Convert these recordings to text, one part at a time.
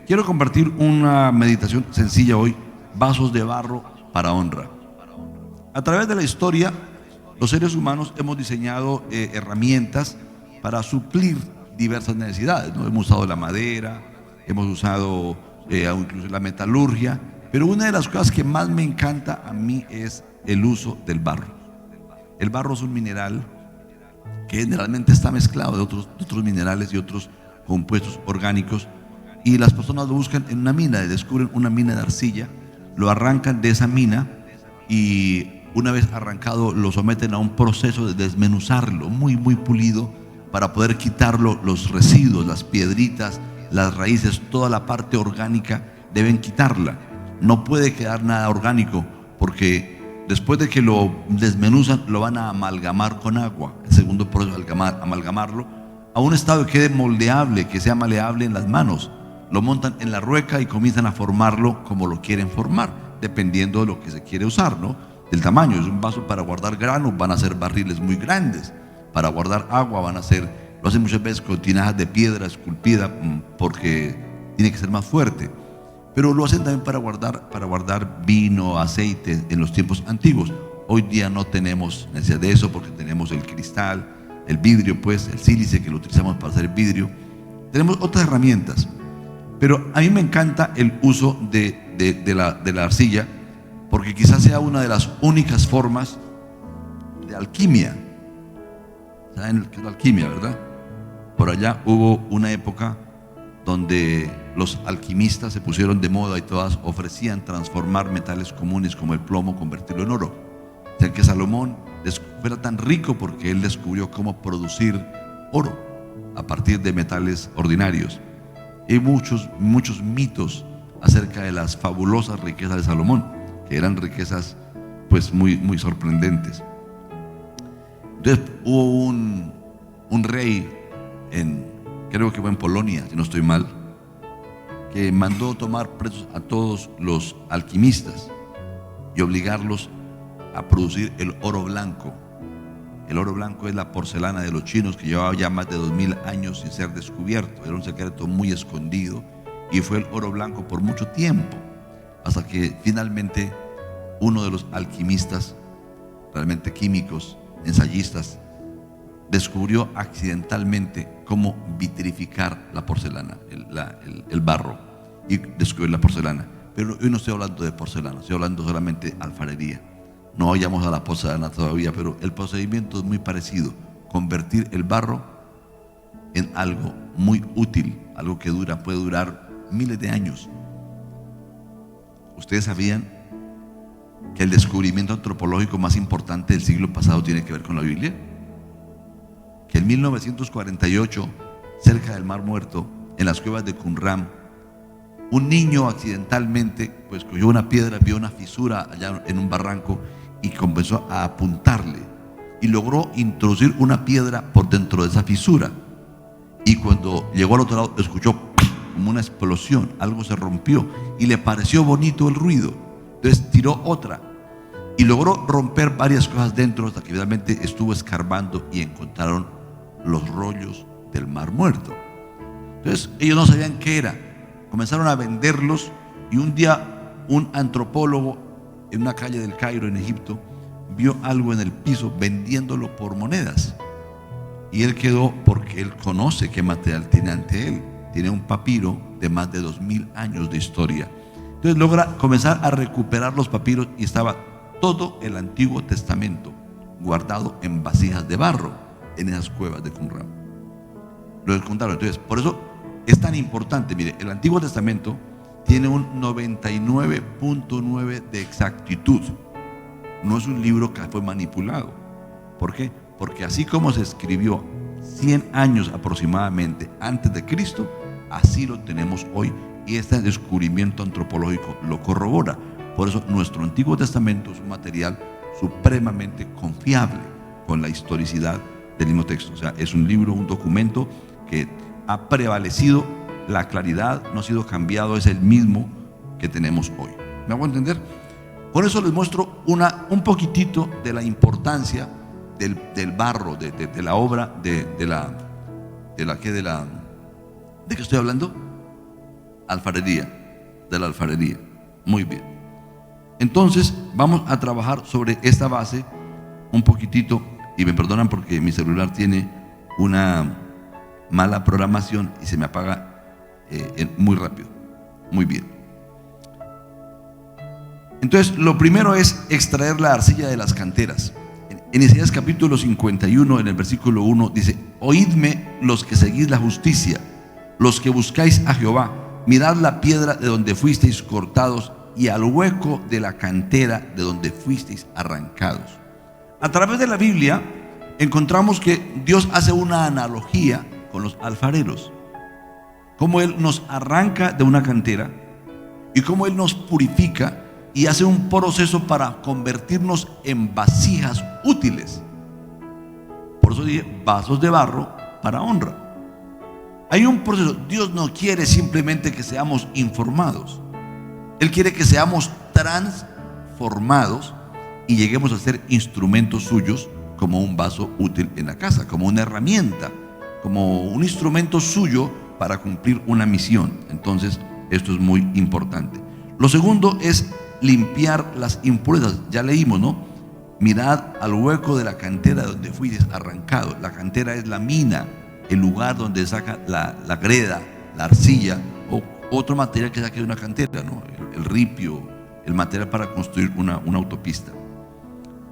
quiero compartir una meditación sencilla hoy, vasos de barro para honra. A través de la historia, los seres humanos hemos diseñado herramientas para suplir diversas necesidades, ¿no? Hemos usado la madera, hemos usado incluso la metalurgia, pero una de las cosas que más me encanta a mí es el uso del barro. El barro es un mineral que generalmente está mezclado de otros minerales y otros compuestos orgánicos, y las personas lo buscan en una mina, descubren una mina de arcilla, lo arrancan de esa mina y una vez arrancado lo someten a un proceso de desmenuzarlo muy pulido para poder quitarlo, los residuos, las piedritas, las raíces, toda la parte orgánica deben quitarla. No puede quedar nada orgánico porque después de que lo desmenuzan lo van a amalgamar con agua. El segundo proceso es amalgamarlo a un estado que quede moldeable, que sea maleable en las manos. Lo montan en la rueca y comienzan a formarlo como lo quieren formar, dependiendo de lo que se quiere usar, ¿no? Del tamaño. Es un vaso para guardar granos, van a ser barriles muy grandes. Para guardar agua van a ser, lo hacen muchas veces con tinajas de piedra esculpida porque tiene que ser más fuerte. Pero lo hacen también para guardar vino, aceite en los tiempos antiguos. Hoy día no tenemos necesidad de eso porque tenemos el cristal, el vidrio, pues, el sílice que lo utilizamos para hacer vidrio. Tenemos otras herramientas. Pero a mí me encanta el uso de la arcilla porque quizás sea una de las únicas formas de alquimia. ¿Saben qué es la alquimia, verdad? Por allá hubo una época donde los alquimistas se pusieron de moda y todas ofrecían transformar metales comunes como el plomo, convertirlo en oro. O sea que Salomón era tan rico porque él descubrió cómo producir oro a partir de metales ordinarios. Hay muchos mitos acerca de las fabulosas riquezas de Salomón, que eran riquezas pues muy sorprendentes. Entonces hubo un rey creo que fue en Polonia, si no estoy mal, que mandó tomar presos a todos los alquimistas y obligarlos a producir el oro blanco. El oro blanco es la porcelana de los chinos que llevaba ya más de 2000 años sin ser descubierto. Era un secreto muy escondido y fue el oro blanco por mucho tiempo, hasta que finalmente uno de los alquimistas, realmente químicos, ensayistas, descubrió accidentalmente cómo vitrificar la porcelana, el barro, y descubrió la porcelana. Pero hoy no estoy hablando de porcelana, estoy hablando solamente de alfarería. No vayamos a la porcelana todavía, pero el procedimiento es muy parecido: convertir el barro en algo muy útil, algo que puede durar miles de años. ¿Ustedes sabían que el descubrimiento antropológico más importante del siglo pasado tiene que ver con la Biblia? Que en 1948, cerca del Mar Muerto, en las cuevas de Qumran, un niño accidentalmente pues cogió una piedra, vio una fisura allá en un barranco y comenzó a apuntarle y logró introducir una piedra por dentro de esa fisura, y cuando llegó al otro lado escuchó como una explosión, algo se rompió y le pareció bonito el ruido. Entonces tiró otra y logró romper varias cosas dentro, hasta que finalmente estuvo escarbando y encontraron los rollos del Mar Muerto. Entonces ellos no sabían qué era, comenzaron a venderlos, y un día un antropólogo en una calle del Cairo, en Egipto, vio algo en el piso vendiéndolo por monedas, y él quedó, porque él conoce qué material tiene ante él. Tiene un papiro de más de 2000 años de historia. Entonces logra comenzar a recuperar los papiros y estaba todo el Antiguo Testamento guardado en vasijas de barro en esas cuevas de Qumran. Lo encontraron. Entonces, por eso es tan importante. Mire, el Antiguo Testamento tiene un 99.9 de exactitud. No es un libro que fue manipulado. ¿Por qué? Porque así como se escribió 100 años aproximadamente antes de Cristo, así lo tenemos hoy, y este descubrimiento antropológico lo corrobora. Por eso nuestro Antiguo Testamento es un material supremamente confiable con la historicidad del mismo texto. O sea, es un libro, un documento que ha prevalecido la claridad, no ha sido cambiado, es el mismo que tenemos hoy. ¿Me hago entender? Por eso les muestro un poquitito de la importancia del barro, de la obra, ¿de qué estoy hablando? alfarería, de la alfarería. Muy bien. Entonces vamos a trabajar sobre esta base un poquitito, y me perdonan porque mi celular tiene una mala programación y se me apaga muy rápido. Muy bien. Entonces lo primero es extraer la arcilla de las canteras. En Isaías capítulo 51, en el versículo 1 dice: oídme los que seguís la justicia, los que buscáis a Jehová, mirad la piedra de donde fuisteis cortados y al hueco de la cantera de donde fuisteis arrancados. A través de la Biblia encontramos que Dios hace una analogía con los alfareros, cómo Él nos arranca de una cantera y cómo Él nos purifica y hace un proceso para convertirnos en vasijas útiles. Por eso dije vasos de barro para honra. Hay un proceso. Dios no quiere simplemente que seamos informados. Él quiere que seamos transformados y lleguemos a ser instrumentos suyos, como un vaso útil en la casa, como una herramienta, como un instrumento suyo para cumplir una misión. Entonces, esto es muy importante. Lo segundo es limpiar las impurezas. Ya leímos, ¿no? Mirad al hueco de la cantera donde fuisteis arrancados. La cantera es la mina, el lugar donde saca la greda, la arcilla o otro material que saque de una cantera, ¿no? El ripio, el material para construir una autopista.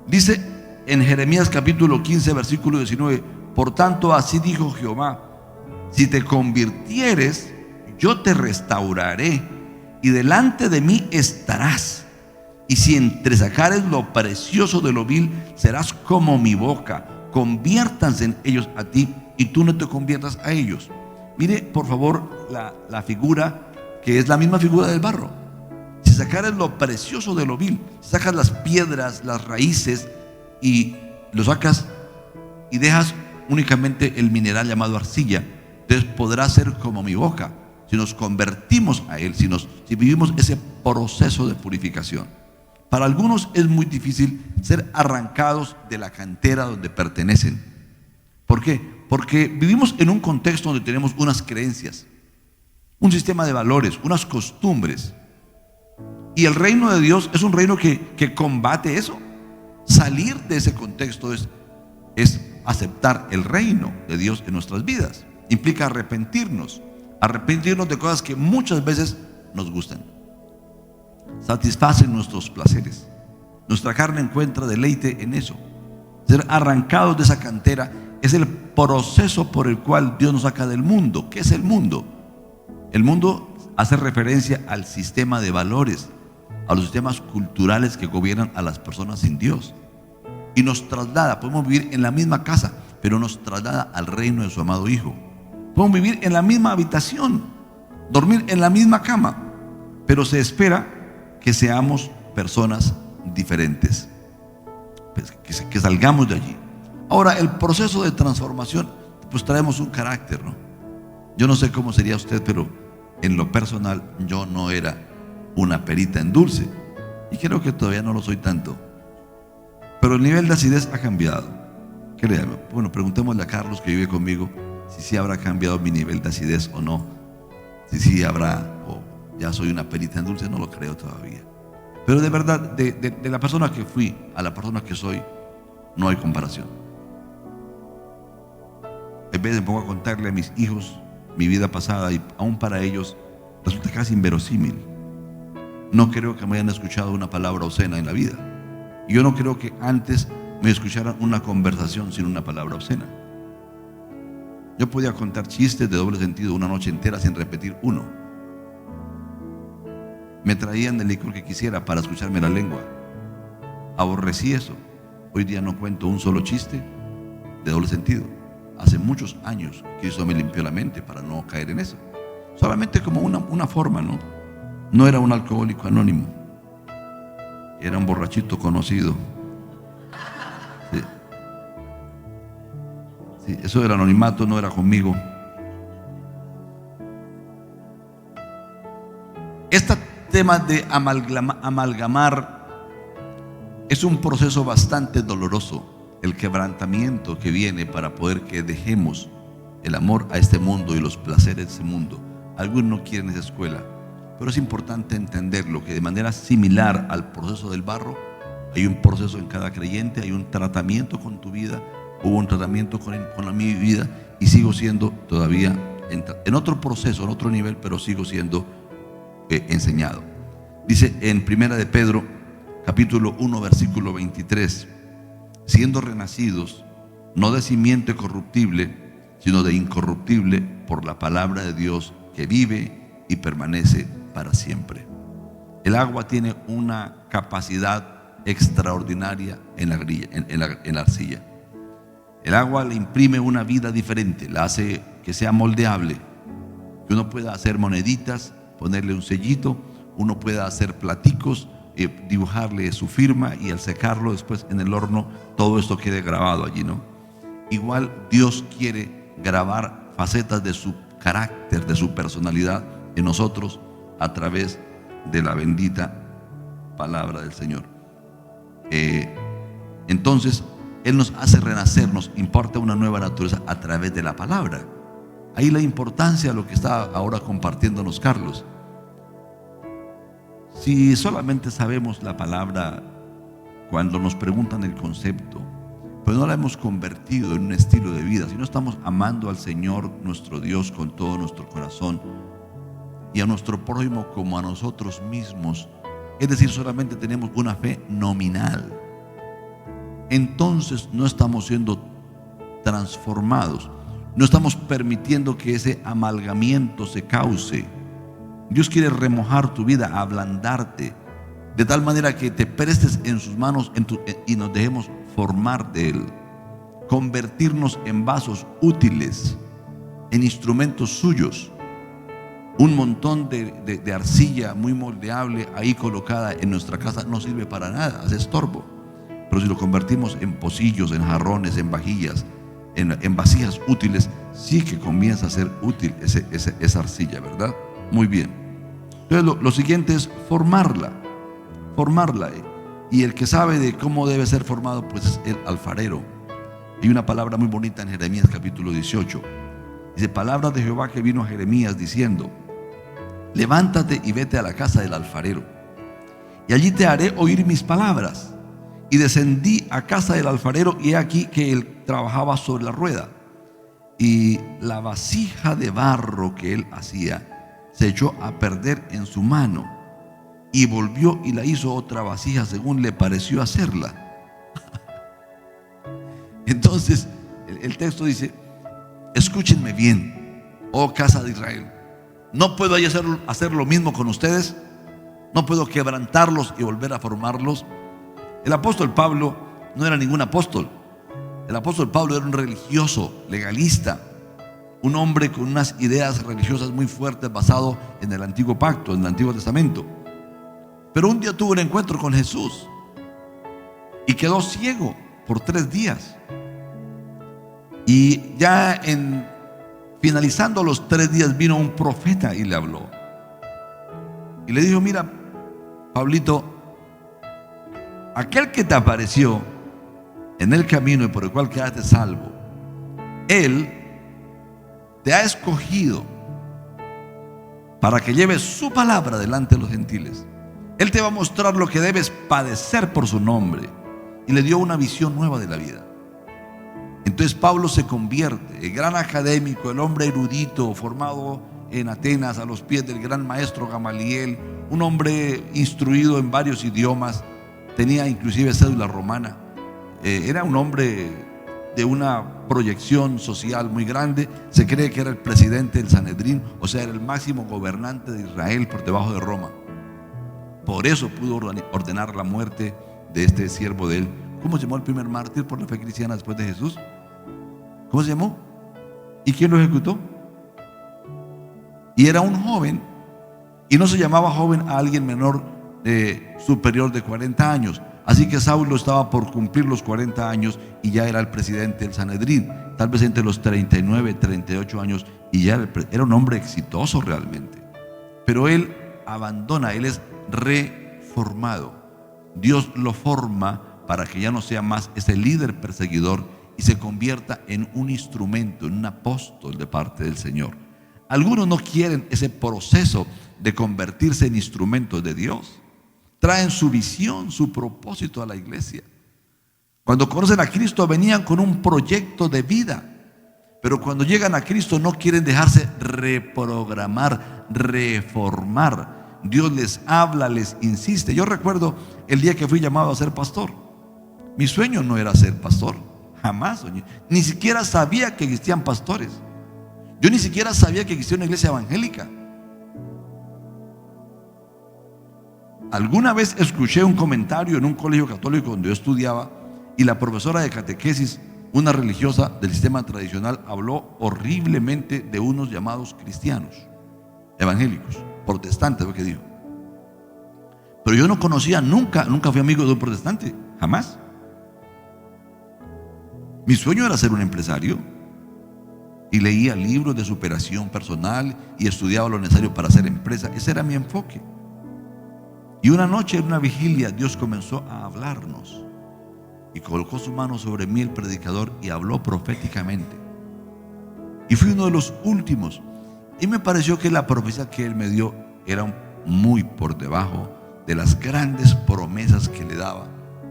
Dice en Jeremías capítulo 15, versículo 19: por tanto, así dijo Jehová: si te convirtieres, yo te restauraré y delante de mí estarás. Y si entresacares lo precioso de lo vil, serás como mi boca. Conviértanse en ellos a ti y tú no te conviertas a ellos. Mire por favor la figura, que es la misma figura del barro. Si sacares lo precioso de lo vil, sacas las piedras, las raíces y lo sacas y dejas únicamente el mineral llamado arcilla, entonces podrá ser como mi boca. Si nos convertimos a Él, si vivimos ese proceso de purificación. Para algunos es muy difícil ser arrancados de la cantera donde pertenecen. ¿Por qué? Porque vivimos en un contexto donde tenemos unas creencias, un sistema de valores, unas costumbres. Y el reino de Dios es un reino que combate eso. Salir de ese contexto es aceptar el reino de Dios en nuestras vidas. Implica arrepentirnos de cosas que muchas veces nos gustan, satisfacen nuestros placeres. Nuestra carne encuentra deleite en eso. Ser arrancados de esa cantera es el proceso por el cual Dios nos saca del mundo. ¿Qué es el mundo? El mundo hace referencia al sistema de valores, a los sistemas culturales que gobiernan a las personas sin Dios, y nos traslada. Podemos vivir en la misma casa, pero nos traslada al reino de su amado Hijo. Podemos vivir en la misma habitación, dormir en la misma cama, pero se espera que seamos personas diferentes, que salgamos de allí. Ahora, el proceso de transformación, pues traemos un carácter, ¿no? Yo no sé cómo sería usted, pero en lo personal yo no era una perita en dulce, y creo que todavía no lo soy tanto, pero el nivel de acidez ha cambiado. Créame. Bueno, preguntémosle a Carlos, que vive conmigo, si sí habrá cambiado mi nivel de acidez o no. Si sí habrá, o ya soy una perita en dulce, no lo creo todavía. Pero de verdad, de la persona que fui a la persona que soy, no hay comparación. En vez de me pongo a contarle a mis hijos mi vida pasada, y aún para ellos resulta casi inverosímil. No creo que me hayan escuchado una palabra obscena en la vida. Yo no creo que antes me escucharan una conversación sin una palabra obscena. Yo podía contar chistes de doble sentido una noche entera sin repetir uno. Me traían el licor que quisiera para escucharme la lengua. Aborrecí eso. Hoy día no cuento un solo chiste de doble sentido. Hace muchos años Cristo me limpió la mente para no caer en eso. Solamente como una forma, ¿no? No era un alcohólico anónimo. Era un borrachito conocido. Sí. Sí, eso del anonimato no era conmigo. Este tema de amalgamar es un proceso bastante doloroso. El quebrantamiento que viene para poder que dejemos el amor a este mundo y los placeres de este mundo. Algunos no quieren esa escuela. pero es importante entenderlo, que de manera similar al proceso del barro, hay un proceso en cada creyente, hay un tratamiento con tu vida, hubo un tratamiento con mi vida, y sigo siendo todavía en otro proceso, en otro nivel, pero sigo siendo enseñado. Dice en Primera de Pedro, capítulo 1, versículo 23, siendo renacidos, no de simiente corruptible, sino de incorruptible, por la palabra de Dios que vive y permanece para siempre. El agua tiene una capacidad extraordinaria en la arcilla. El agua le imprime una vida diferente, la hace que sea moldeable, que uno pueda hacer moneditas, ponerle un sellito, uno pueda hacer platicos, dibujarle su firma, y al secarlo después en el horno, todo esto quede grabado allí, ¿no? Igual Dios quiere grabar facetas de su carácter, de su personalidad en nosotros a través de la bendita palabra del Señor. Entonces Él nos hace renacer, nos imparte una nueva naturaleza a través de la palabra. Ahí la importancia de lo que está ahora compartiéndonos Carlos. Si solamente sabemos la palabra cuando nos preguntan el concepto, pero no la hemos convertido en un estilo de vida, si no estamos amando al Señor nuestro Dios con todo nuestro corazón y a nuestro prójimo como a nosotros mismos, es decir, solamente tenemos una fe nominal, entonces no estamos siendo transformados, no estamos permitiendo que ese amalgamiento se cause. Dios quiere remojar tu vida, ablandarte, de tal manera que te prestes en sus manos y nos dejemos formar de Él, convertirnos en vasos útiles, en instrumentos suyos. Un montón de arcilla muy moldeable ahí colocada en nuestra casa no sirve para nada, hace estorbo. Pero si lo convertimos en pocillos, en jarrones, en vajillas, en vasijas útiles, sí que comienza a ser útil esa arcilla, ¿verdad? Muy bien. Entonces lo siguiente es formarla. Y el que sabe de cómo debe ser formado, pues es el alfarero. Hay una palabra muy bonita en Jeremías capítulo 18. Dice: palabra de Jehová que vino a Jeremías diciendo: levántate y vete a la casa del alfarero, y allí te haré oír mis palabras. Y descendí a casa del alfarero, y he aquí que él trabajaba sobre la rueda, y la vasija de barro que él hacía se echó a perder en su mano, y volvió y la hizo otra vasija según le pareció hacerla. Entonces el texto dice: escúchenme bien, oh casa de Israel, no puedo hacer lo mismo con ustedes, no puedo quebrantarlos y volver a formarlos. El apóstol Pablo no era ningún apóstol. El apóstol Pablo era un religioso, legalista, un hombre con unas ideas religiosas muy fuertes basado en el antiguo pacto, en el Antiguo Testamento. Pero un día tuvo un encuentro con Jesús y quedó ciego por 3 días. Y ya finalizando los 3 días vino un profeta y le habló. Y le dijo: mira, Pablito, aquel que te apareció en el camino y por el cual quedaste salvo, Él te ha escogido para que lleves su palabra delante de los gentiles. Él te va a mostrar lo que debes padecer por su nombre. Y le dio una visión nueva de la vida. Entonces Pablo se convierte, el gran académico, el hombre erudito, formado en Atenas a los pies del gran maestro Gamaliel, un hombre instruido en varios idiomas, tenía inclusive cédula romana, era un hombre de una proyección social muy grande. Se cree que era el presidente del Sanedrín, o sea, era el máximo gobernante de Israel por debajo de Roma. Por eso pudo ordenar la muerte de este siervo de él. ¿Cómo se llamó el primer mártir por la fe cristiana después de Jesús? ¿Cómo se llamó? ¿Y quién lo ejecutó? Y era un joven, y no se llamaba joven a alguien menor, superior de 40 años. Así que Saulo estaba por cumplir los 40 años y ya era el presidente del Sanedrín, tal vez entre los 39, 38 años, y ya era un hombre exitoso realmente. Pero él abandona, él es reformado. Dios lo forma para que ya no sea más ese líder perseguidor y se convierta en un instrumento, en un apóstol de parte del Señor. Algunos no quieren ese proceso de convertirse en instrumentos de Dios. Traen su visión, su propósito a la iglesia. Cuando conocen a Cristo venían con un proyecto de vida, pero cuando llegan a Cristo no quieren dejarse reprogramar, reformar. Dios les habla, les insiste. Yo recuerdo el día que fui llamado a ser pastor. Mi sueño no era ser pastor, jamás soñé. Ni siquiera sabía que existían pastores. Yo ni siquiera sabía que existía una iglesia evangélica. Alguna vez escuché un comentario en un colegio católico donde yo estudiaba, y la profesora de catequesis, una religiosa del sistema tradicional, habló horriblemente de unos llamados cristianos, evangélicos, protestantes, lo que dijo. Pero yo no conocía, nunca fui amigo de un protestante, jamás. Mi sueño era ser un empresario, y leía libros de superación personal y estudiaba lo necesario para hacer empresa. Ese era mi enfoque. Y una noche en una vigilia Dios comenzó a hablarnos y colocó su mano sobre mí, el predicador, y habló proféticamente. Y fui uno de los últimos, y me pareció que la profecía que Él me dio era muy por debajo de las grandes promesas que le daba,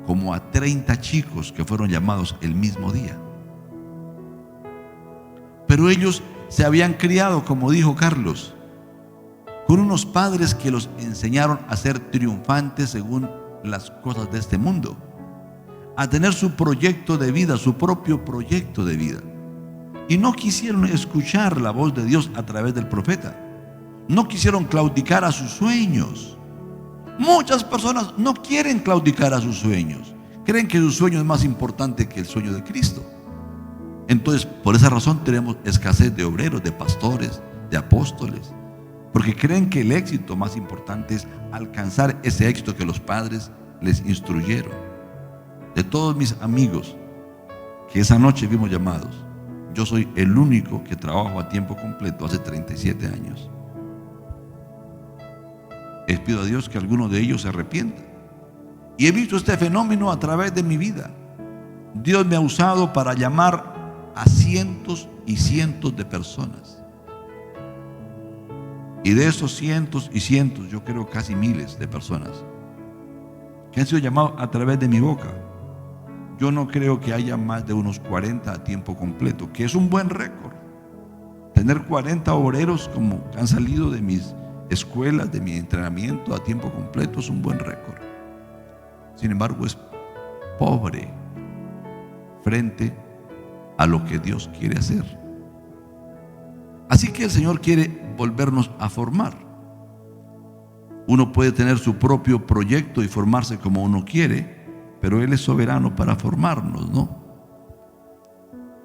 como a 30 chicos que fueron llamados el mismo día. Pero ellos se habían criado, como dijo Carlos, con unos padres que los enseñaron a ser triunfantes según las cosas de este mundo, a tener su proyecto de vida, su propio proyecto de vida. Y no quisieron escuchar la voz de Dios a través del profeta. No quisieron claudicar a sus sueños. Muchas personas no quieren claudicar a sus sueños. Creen que su sueño es más importante que el sueño de Cristo. Entonces, por esa razón tenemos escasez de obreros, de pastores, de apóstoles, porque creen que el éxito más importante es alcanzar ese éxito que los padres les instruyeron. De todos mis amigos que esa noche vimos llamados, yo soy el único que trabajo a tiempo completo hace 37 años. Les pido a Dios que alguno de ellos se arrepienta. Y he visto este fenómeno a través de mi vida. Dios me ha usado para llamar a cientos y cientos de personas. Y de esos cientos y cientos, yo creo casi miles de personas que han sido llamados a través de mi boca. Yo no creo que haya más de unos 40 a tiempo completo, que es un buen récord. Tener 40 obreros como han salido de mis escuelas, de mi entrenamiento a tiempo completo, es un buen récord. Sin embargo, es pobre frente a lo que Dios quiere hacer. Así que el Señor quiere volvernos a formar. Uno puede tener su propio proyecto y formarse como uno quiere, pero Él es soberano para formarnos, ¿no?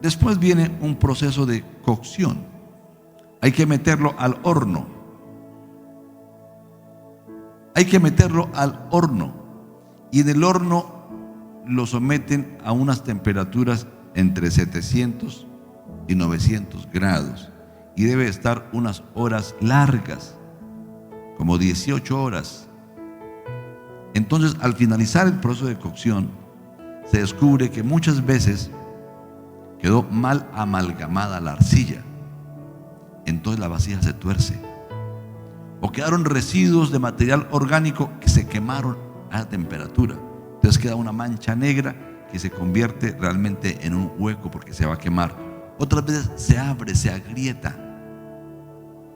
Después viene un proceso de cocción. Hay que meterlo al horno. Hay que meterlo al horno. Y en el horno lo someten a unas temperaturas entre 700 y 900 grados. Y debe estar unas horas largas, como 18 horas. Entonces, al finalizar el proceso de cocción, se descubre que muchas veces quedó mal amalgamada la arcilla. Entonces la vasija se tuerce. O quedaron residuos de material orgánico que se quemaron a temperatura. Entonces queda una mancha negra que se convierte realmente en un hueco porque se va a quemar. Otras veces se abre, se agrieta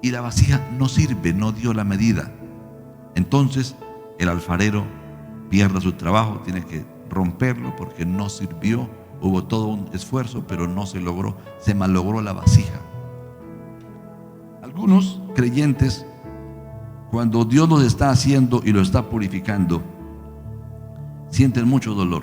y la vasija no sirve, no dio la medida. Entonces el alfarero pierde su trabajo, tiene que romperlo porque no sirvió. Hubo todo un esfuerzo, pero no se logró, se malogró la vasija. Algunos creyentes, cuando Dios los está haciendo y los está purificando, sienten mucho dolor.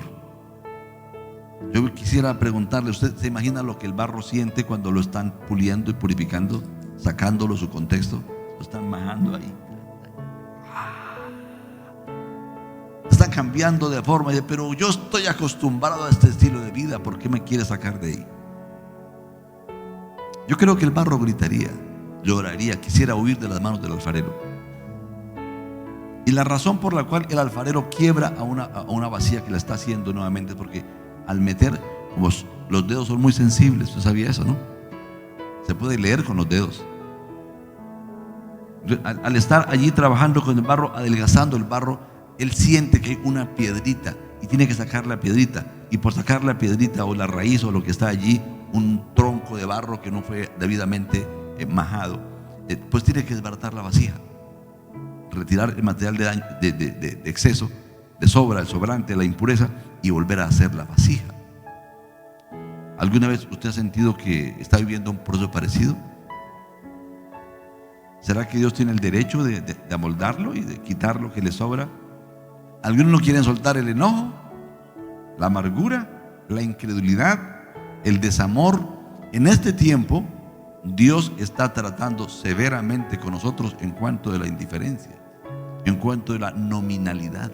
Yo quisiera preguntarle, ¿usted se imagina lo que el barro siente cuando lo están puliendo y purificando, sacándolo de su contexto? Lo están majando ahí. Están cambiando de forma. Pero yo estoy acostumbrado a este estilo de vida, ¿por qué me quiere sacar de ahí? Yo creo que el barro gritaría, lloraría, quisiera huir de las manos del alfarero. Y la razón por la cual el alfarero quiebra a una vasija que la está haciendo nuevamente es porque al meter, como los dedos son muy sensibles, ¿usted sabía eso, no? Se puede leer con los dedos. Al estar allí trabajando con el barro, adelgazando el barro, él siente que hay una piedrita y tiene que sacar la piedrita. Y por sacar la piedrita o la raíz o lo que está allí, un tronco de barro que no fue debidamente majado, pues tiene que desbaratar la vasija, retirar el material de exceso, de sobra, el sobrante, la impureza, y volver a hacer la vasija. ¿Alguna vez usted ha sentido que está viviendo un proceso parecido? ¿Será que Dios tiene el derecho de amoldarlo y de quitar lo que le sobra? Algunos no quieren soltar el enojo, la amargura, la incredulidad, el desamor. En este tiempo, Dios está tratando severamente con nosotros en cuanto de la indiferencia, en cuanto de la nominalidad.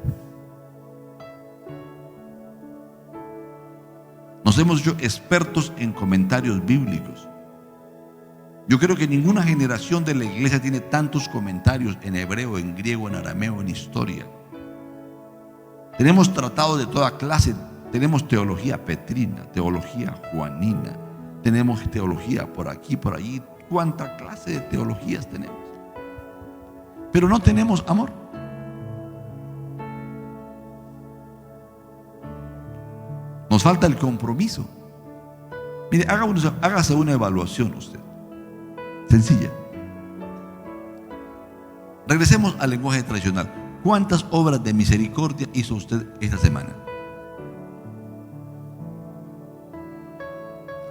Nos hemos hecho expertos en comentarios bíblicos. Yo creo que ninguna generación de la iglesia tiene tantos comentarios en hebreo, en griego, en arameo, en historia. Tenemos tratados de toda clase. Tenemos teología petrina, teología juanina, tenemos teología por aquí, por allí. ¿Cuánta clase de teologías tenemos? Pero no tenemos amor. Nos falta el compromiso. Mire, hágase una evaluación usted, sencilla. Regresemos al lenguaje tradicional. ¿Cuántas obras de misericordia hizo usted esta semana?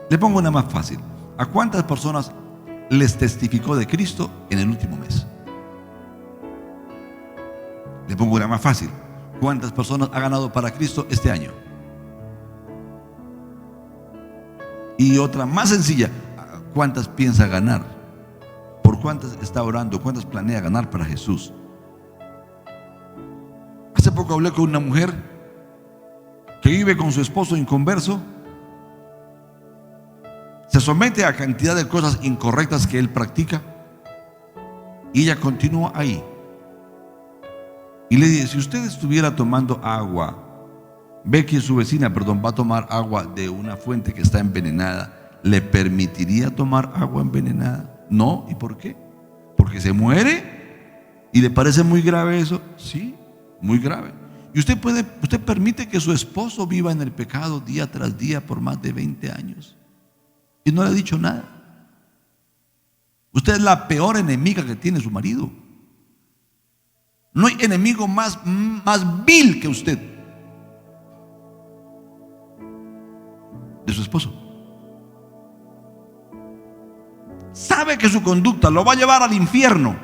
Le pongo una más fácil. ¿A cuántas personas les testificó de Cristo en el último mes? Le pongo una más fácil. ¿Cuántas personas ha ganado para Cristo este año? Y otra más sencilla. ¿Cuántas piensa ganar? ¿Por cuántas está orando? ¿Cuántas planea ganar para Jesús? Hace poco hablé con una mujer que vive con su esposo inconverso. Se somete a cantidad de cosas incorrectas que él practica y ella continúa ahí. Y le dice: si usted estuviera tomando agua, ve que su vecina, va a tomar agua de una fuente que está envenenada, ¿le permitiría tomar agua envenenada? No. ¿Y por qué? Porque se muere. ¿Y le parece muy grave eso? Sí, muy grave. Y usted permite que su esposo viva en el pecado día tras día por más de 20 años y no le ha dicho nada. Usted es la peor enemiga que tiene su marido. No hay enemigo más vil que usted, de su esposo. Sabe que su conducta lo va a llevar al infierno,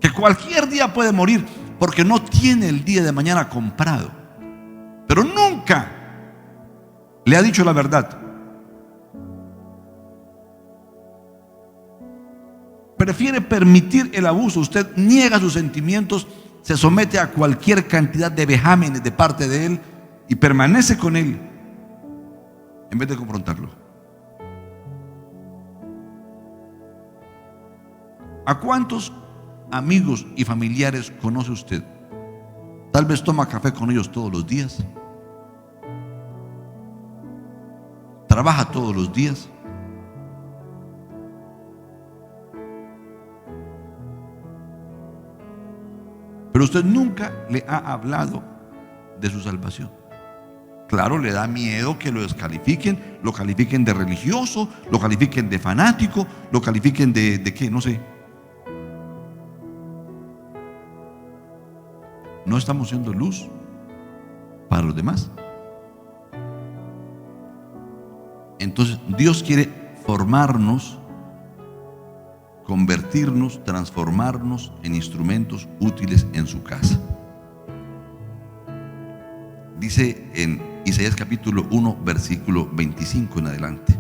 que cualquier día puede morir porque no tiene el día de mañana comprado, pero nunca le ha dicho la verdad. Prefiere permitir el abuso. Usted niega sus sentimientos, se somete a cualquier cantidad de vejámenes de parte de él y permanece con él en vez de confrontarlo. ¿A cuántos amigos y familiares conoce usted? Tal vez toma café con ellos todos los días, trabaja todos los días, pero usted nunca le ha hablado de su salvación. Claro, le da miedo que lo descalifiquen, lo califiquen de religioso, lo califiquen de fanático, lo califiquen de qué, no sé. No estamos siendo luz para los demás. Entonces Dios quiere formarnos, convertirnos, transformarnos en instrumentos útiles en su casa. Dice en Isaías capítulo 1 versículo 25 en adelante: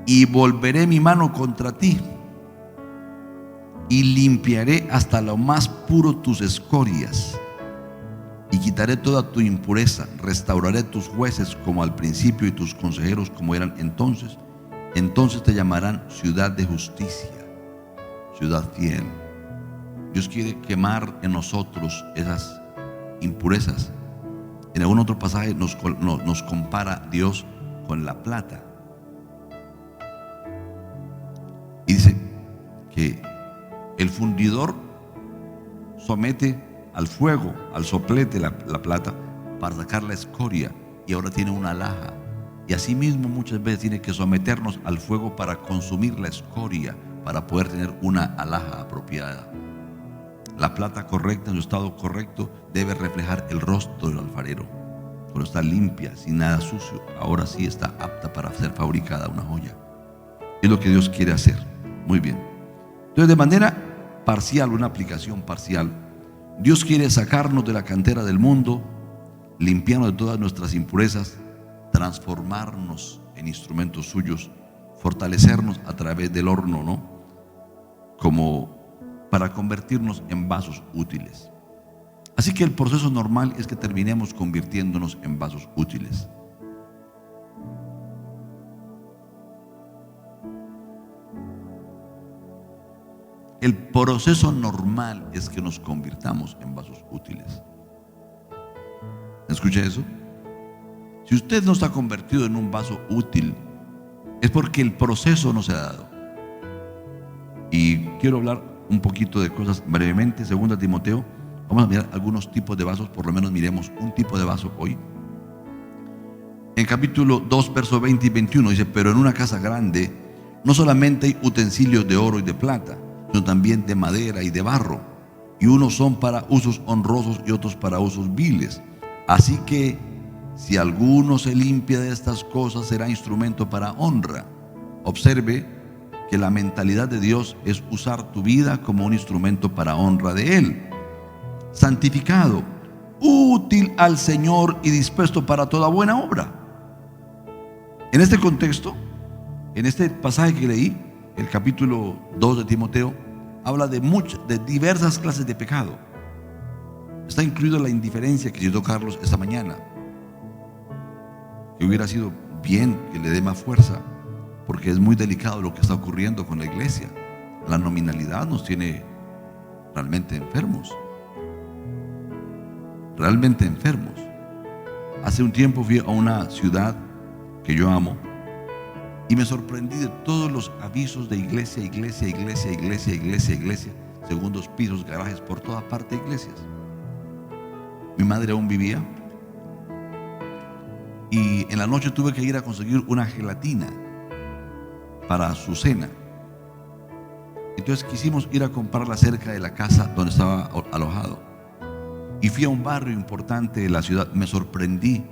y volveré mi mano contra ti y limpiaré hasta lo más puro tus escorias y quitaré toda tu impureza, restauraré tus jueces como al principio y tus consejeros como eran entonces. Entonces te llamarán ciudad de justicia, ciudad fiel. Dios quiere quemar en nosotros esas impurezas. En algún otro pasaje nos compara Dios con la plata. que el fundidor somete al fuego, al soplete la plata para sacar la escoria, y ahora tiene una alhaja. Y asimismo muchas veces tiene que someternos al fuego para consumir la escoria, para poder tener una alhaja apropiada. La plata correcta, en su estado correcto, debe reflejar el rostro del alfarero. Cuando está limpia, sin nada sucio, ahora sí está apta para ser fabricada una joya. Es lo que Dios quiere hacer. Muy bien. Entonces, de manera parcial, una aplicación parcial, Dios quiere sacarnos de la cantera del mundo, limpiarnos de todas nuestras impurezas, transformarnos en instrumentos suyos, fortalecernos a través del horno, ¿no? Como para convertirnos en vasos útiles. Así que el proceso normal es que terminemos convirtiéndonos en vasos útiles. El proceso normal es que nos convirtamos en vasos útiles. ¿Escucha eso? Si usted no está convertido en un vaso útil, es porque el proceso no se ha dado. Y quiero hablar un poquito de cosas brevemente. 2 Timoteo, vamos a mirar algunos tipos de vasos. Por lo menos miremos un tipo de vaso hoy. En capítulo 2, versos 20 y 21 dice: pero en una casa grande no solamente hay utensilios de oro y de plata, sino también de madera y de barro, y unos son para usos honrosos y otros para usos viles. Así que si alguno se limpia de estas cosas, será instrumento para honra. Observe que la mentalidad de Dios es usar tu vida como un instrumento para honra de Él. Santificado, útil al Señor y dispuesto para toda buena obra. En este contexto, en este pasaje que leí, el capítulo 2 de Timoteo, habla de diversas clases de pecado. Está incluida la indiferencia que citó Carlos esta mañana, que hubiera sido bien que le dé más fuerza, porque es muy delicado lo que está ocurriendo con la iglesia. La nominalidad nos tiene realmente enfermos. Realmente enfermos. Hace un tiempo fui a una ciudad que yo amo y me sorprendí de todos los avisos de iglesia, segundos pisos, garajes, por toda parte iglesias. Mi madre aún vivía y en la noche tuve que ir a conseguir una gelatina para su cena. Entonces quisimos ir a comprarla cerca de la casa donde estaba alojado, y fui a un barrio importante de la ciudad. Me sorprendí,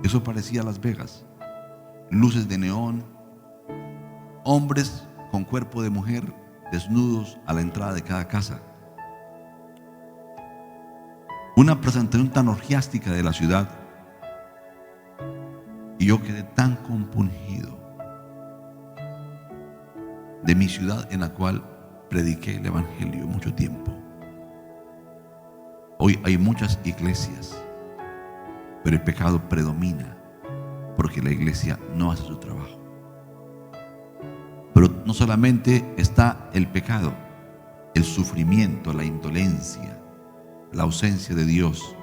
eso parecía Las Vegas. Luces de neón, hombres con cuerpo de mujer desnudos a la entrada de cada casa. Una presentación tan orgiástica de la ciudad, y yo quedé tan compungido de mi ciudad en la cual prediqué el evangelio mucho tiempo. Hoy hay muchas iglesias, pero el pecado predomina porque la iglesia no hace su trabajo. Pero no solamente está el pecado, el sufrimiento, la indolencia, la ausencia de Dios,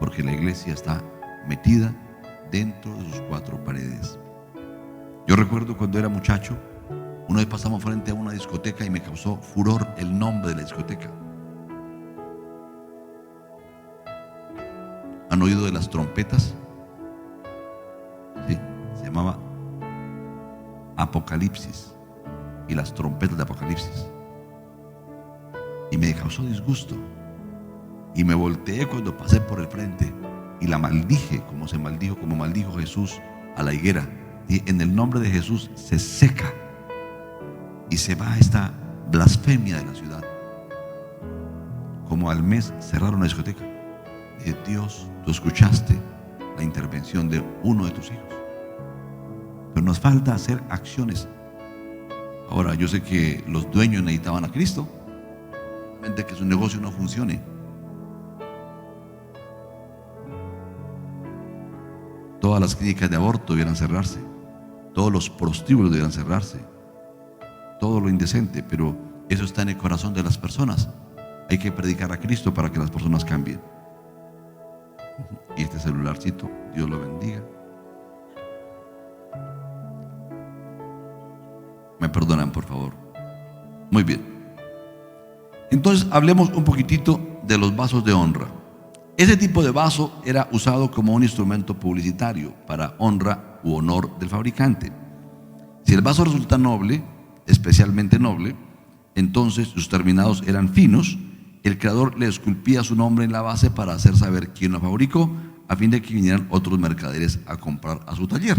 porque la iglesia está metida dentro de sus cuatro paredes. Yo recuerdo cuando era muchacho, una vez pasamos frente a una discoteca y me causó furor el nombre de la discoteca. ¿Han oído de las trompetas? Sí, se llamaba Apocalipsis, y las trompetas de Apocalipsis. Y me causó disgusto. Y me volteé cuando pasé por el frente y la maldije, como maldijo Jesús a la higuera. Y en el nombre de Jesús se seca y se va esta blasfemia de la ciudad. Como al mes cerraron la discoteca. Dije: Dios, tú escuchaste la intervención de uno de tus hijos, pero nos falta hacer acciones. Ahora, yo sé que los dueños necesitaban a Cristo, solamente que su negocio no funcione. Todas las clínicas de aborto debieran cerrarse, todos los prostíbulos debieran cerrarse, todo lo indecente, pero eso está en el corazón de las personas. Hay que predicar a Cristo para que las personas cambien. Y este celularcito, Dios lo bendiga. Me perdonan, por favor. Muy bien. Entonces hablemos un poquitito de los vasos de honra. Ese tipo de vaso era usado como un instrumento publicitario para honra u honor del fabricante. Si el vaso resulta noble, especialmente noble, entonces sus terminados eran finos. El creador le esculpía su nombre en la base para hacer saber quién lo fabricó, a fin de que vinieran otros mercaderes a comprar a su taller.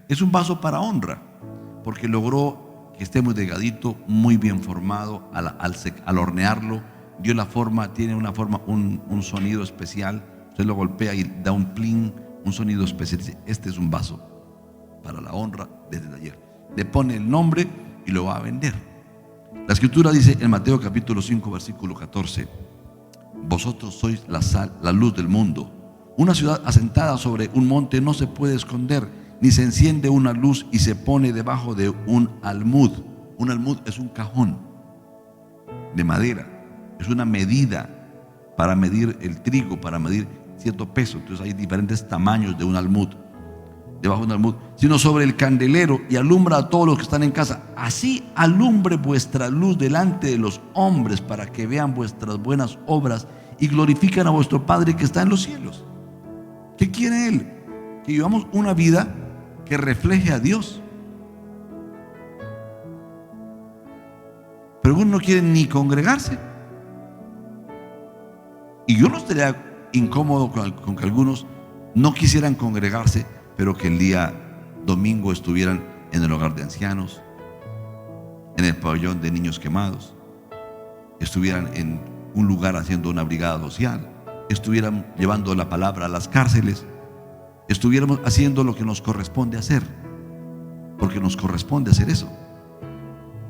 Es un vaso para honra, porque logró que esté muy delgadito, muy bien formado. Al hornearlo, dio la forma, tiene una forma, un sonido especial. Usted lo golpea y da un plin, un sonido especial. Este es un vaso para la honra desde el taller. Le pone el nombre y lo va a vender. La escritura dice en Mateo capítulo 5 versículo 14: vosotros sois la sal, la luz del mundo. Una ciudad asentada sobre un monte no se puede esconder, ni se enciende una luz y se pone debajo de un almud. Un almud es un cajón de madera, es una medida para medir el trigo, para medir cierto peso. Entonces hay diferentes tamaños de un almud, debajo de un almud, sino sobre el candelero, y alumbra a todos los que están en casa. Así alumbre vuestra luz delante de los hombres, para que vean vuestras buenas obras y glorifiquen a vuestro Padre que está en los cielos. ¿Qué quiere Él? Que vivamos una vida que refleje a Dios. Pero uno no quiere ni congregarse. Y yo no estaría incómodo con que algunos no quisieran congregarse, pero que el día domingo estuvieran en el hogar de ancianos, en el pabellón de niños quemados, estuvieran en un lugar haciendo una brigada social, estuvieran llevando la palabra a las cárceles, estuviéramos haciendo lo que nos corresponde hacer, porque nos corresponde hacer eso.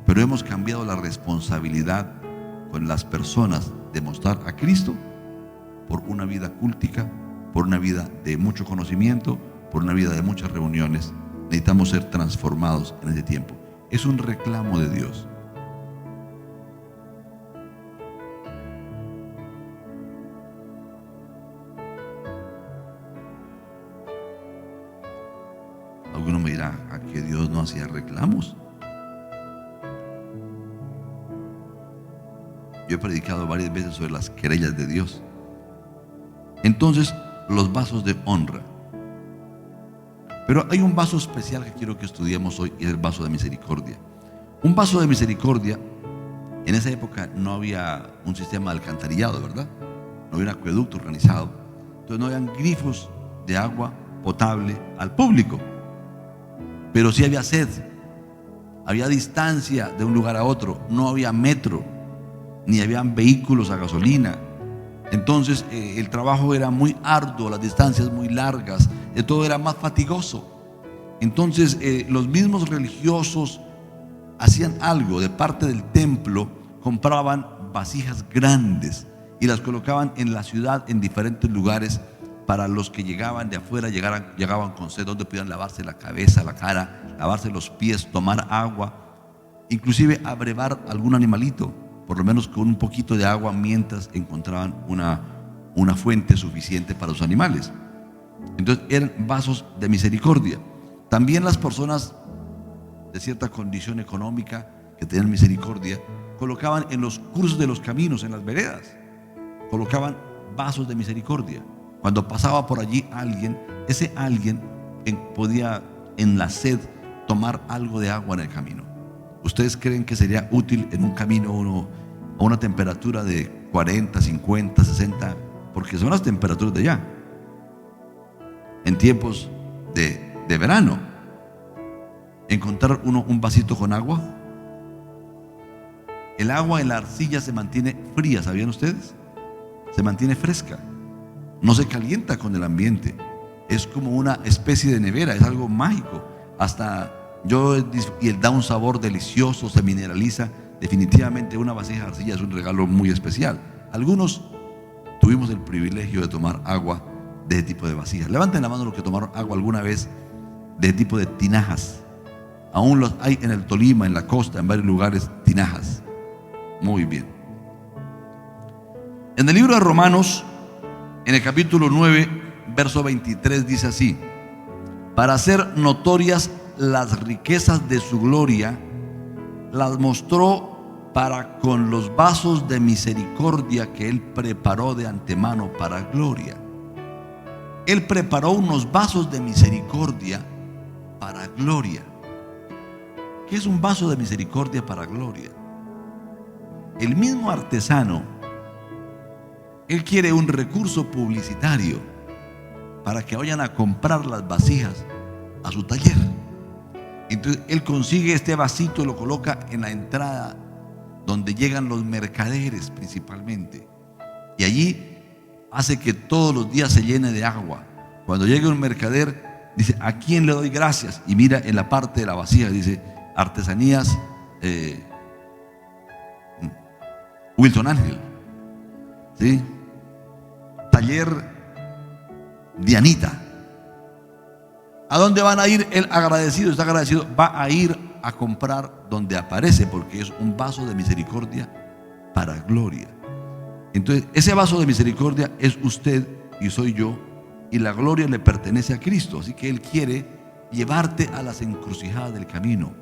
Pero hemos cambiado la responsabilidad con las personas de mostrar a Cristo por una vida cúltica, por una vida de mucho conocimiento, por una vida de muchas reuniones. Necesitamos ser transformados en ese tiempo. Es un reclamo de Dios. Alguno me dirá: ¿a qué Dios no hacía reclamos? Yo he predicado varias veces sobre las querellas de Dios. Entonces, los vasos de honra. Pero hay un vaso especial que quiero que estudiemos hoy, y es el vaso de misericordia. Un vaso de misericordia, en esa época no había un sistema de alcantarillado, ¿verdad? No había un acueducto organizado. Entonces no habían grifos de agua potable al público. Pero sí había sed, había distancia de un lugar a otro, no había metro, ni habían vehículos a gasolina. Entonces el trabajo era muy arduo, las distancias muy largas, todo era más fatigoso. Entonces los mismos religiosos hacían algo de parte del templo, compraban vasijas grandes y las colocaban en la ciudad en diferentes lugares, para los que llegaban de afuera, llegaban con sed, donde pudieran lavarse la cabeza, la cara, lavarse los pies, tomar agua, inclusive abrevar algún animalito, por lo menos con un poquito de agua, mientras encontraban una fuente suficiente para los animales. Entonces eran vasos de misericordia. También las personas de cierta condición económica que tenían misericordia, colocaban en los cursos de los caminos, en las veredas, colocaban vasos de misericordia. Cuando pasaba por allí alguien, ese alguien podía en la sed tomar algo de agua en el camino. ¿Ustedes creen que sería útil en un camino a una temperatura de 40, 50, 60? Porque son las temperaturas de allá, en tiempos de verano, encontrar un vasito con agua. El agua en la arcilla se mantiene fría, ¿sabían ustedes? Se mantiene fresca, no se calienta con el ambiente. Es como una especie de nevera, es algo mágico. Y da un sabor delicioso, se mineraliza. Definitivamente una vasija de arcilla es un regalo muy especial. Algunos tuvimos el privilegio de tomar agua de ese tipo de vasijas. Levanten la mano los que tomaron agua alguna vez de tipo de tinajas. Aún los hay en el Tolima, en la costa, en varios lugares, tinajas. Muy bien. En el libro de Romanos, en el capítulo 9, verso 23, dice así: para hacer notorias las riquezas de su gloria, las mostró para con los vasos de misericordia que Él preparó de antemano para gloria. Él preparó unos vasos de misericordia para gloria. ¿Qué es un vaso de misericordia para gloria? El mismo artesano, él quiere un recurso publicitario para que vayan a comprar las vasijas a su taller. Entonces él consigue este vasito y lo coloca en la entrada donde llegan los mercaderes principalmente, y allí hace que todos los días se llene de agua. Cuando llega un mercader, dice: ¿a quién le doy gracias? Y mira en la parte de la vasija, dice: artesanías Wilson Ángel, ¿sí? Taller Dianita. ¿A dónde van a ir? El agradecido, está agradecido, va a ir a comprar donde aparece, porque es un vaso de misericordia para gloria. Entonces ese vaso de misericordia es usted y soy yo, y la gloria le pertenece a Cristo. Así que Él quiere llevarte a las encrucijadas del camino,